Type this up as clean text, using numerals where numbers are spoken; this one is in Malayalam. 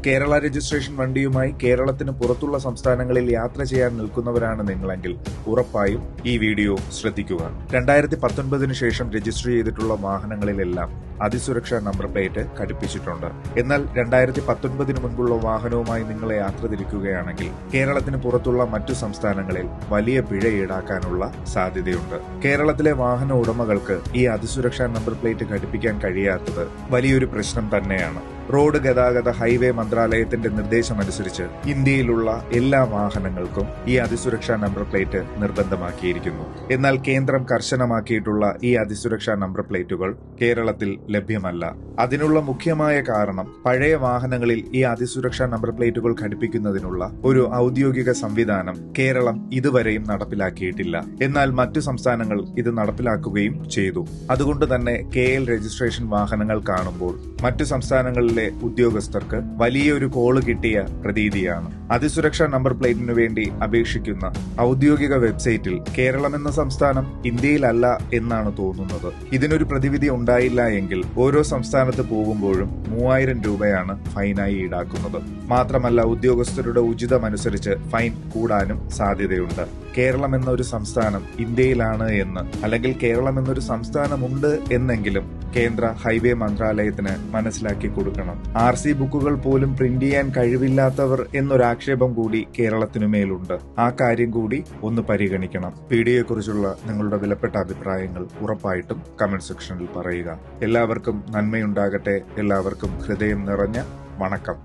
കേരള രജിസ്ട്രേഷൻ വണ്ടിയുമായി കേരളത്തിന് പുറത്തുള്ള സംസ്ഥാനങ്ങളിൽ യാത്ര ചെയ്യാൻ നിൽക്കുന്നവരാണ് നിങ്ങളെങ്കിൽ ഉറപ്പായും ഈ വീഡിയോ ശ്രദ്ധിക്കുക. 2019 ശേഷം രജിസ്റ്റർ ചെയ്തിട്ടുള്ള വാഹനങ്ങളിലെല്ലാം അതിസുരക്ഷാ നമ്പർ പ്ലേറ്റ് ഘടിപ്പിച്ചിട്ടുണ്ട്. എന്നാൽ 2019 മുൻപുള്ള വാഹനവുമായി നിങ്ങൾ യാത്ര തിരിക്കുകയാണെങ്കിൽ കേരളത്തിന് പുറത്തുള്ള മറ്റു സംസ്ഥാനങ്ങളിൽ വലിയ പിഴ ഈടാക്കാനുള്ള സാധ്യതയുണ്ട്. കേരളത്തിലെ വാഹന ഉടമകൾക്ക് ഈ അതിസുരക്ഷാ നമ്പർ പ്ലേറ്റ് ഘടിപ്പിക്കാൻ കഴിയാത്തത് വലിയൊരു പ്രശ്നം തന്നെയാണ്. റോഡ് ഗതാഗത ഹൈവേ മന്ത്രാലയത്തിന്റെ നിർദ്ദേശമനുസരിച്ച് ഇന്ത്യയിലുള്ള എല്ലാ വാഹനങ്ങൾക്കും ഈ അതിസുരക്ഷാ നമ്പർ പ്ലേറ്റ് നിർബന്ധമാക്കിയിരിക്കുന്നു. എന്നാൽ കേന്ദ്രം കർശനമാക്കിയിട്ടുള്ള ഈ അതിസുരക്ഷാ നമ്പർ പ്ലേറ്റുകൾ കേരളത്തിൽ ലഭ്യമല്ല. അതിനുള്ള മുഖ്യമായ കാരണം പഴയ വാഹനങ്ങളിൽ ഈ അതിസുരക്ഷാ നമ്പർ പ്ലേറ്റുകൾ ഘടിപ്പിക്കുന്നതിനുള്ള ഒരു ഔദ്യോഗിക സംവിധാനം കേരളം ഇതുവരെയും നടപ്പിലാക്കിയിട്ടില്ല. എന്നാൽ മറ്റു സംസ്ഥാനങ്ങൾ ഇത് നടപ്പിലാക്കുകയും ചെയ്തു. അതുകൊണ്ട് തന്നെ KL രജിസ്ട്രേഷൻ വാഹനങ്ങൾ കാണുമ്പോൾ മറ്റു സംസ്ഥാനങ്ങളിലെ ഉദ്യോഗസ്ഥർക്ക് വലിയൊരു കോള് കിട്ടിയ പ്രതീതിയാണ്. അതിസുരക്ഷാ നമ്പർ പ്ലേറ്റിനു വേണ്ടി അപേക്ഷിക്കുന്ന ഔദ്യോഗിക വെബ്സൈറ്റിൽ കേരളം എന്ന സംസ്ഥാനം ഇന്ത്യയിലല്ല എന്നാണ് തോന്നുന്നത്. ഇതിനൊരു പ്രതിവിധി ഉണ്ടായില്ല എങ്കിൽ ഓരോ സംസ്ഥാനത്ത് പോകുമ്പോഴും 3000 രൂപയാണ് ഫൈനായി ഈടാക്കുന്നത്. മാത്രമല്ല ഉദ്യോഗസ്ഥരുടെ ഉചിതമനുസരിച്ച് ഫൈൻ കൂടാനും സാധ്യതയുണ്ട്. കേരളം എന്നൊരു സംസ്ഥാനം ഇന്ത്യയിലാണ് എന്ന്, അല്ലെങ്കിൽ കേരളം എന്നൊരു സംസ്ഥാനമുണ്ട് എന്നെങ്കിലും കേന്ദ്ര ഹൈവേ മന്ത്രാലയത്തിന് മനസ്സിലാക്കി കൊടുക്കണം. RC ബുക്കുകൾ പോലും പ്രിന്റ് ചെയ്യാൻ കഴിവില്ലാത്തവർ എന്നൊരാക്ഷേപം കൂടി കേരളത്തിനുമേലുണ്ട്. ആ കാര്യം കൂടി ഒന്ന് പരിഗണിക്കണം. വീഡിയോയെക്കുറിച്ചുള്ള നിങ്ങളുടെ വിലപ്പെട്ട അഭിപ്രായങ്ങൾ ഉറപ്പായിട്ടും കമന്റ് സെക്ഷനിൽ പറയുക. എല്ലാവർക്കും നന്മയുണ്ടാകട്ടെ. എല്ലാവർക്കും ഹൃദയം നിറഞ്ഞ വണക്കം.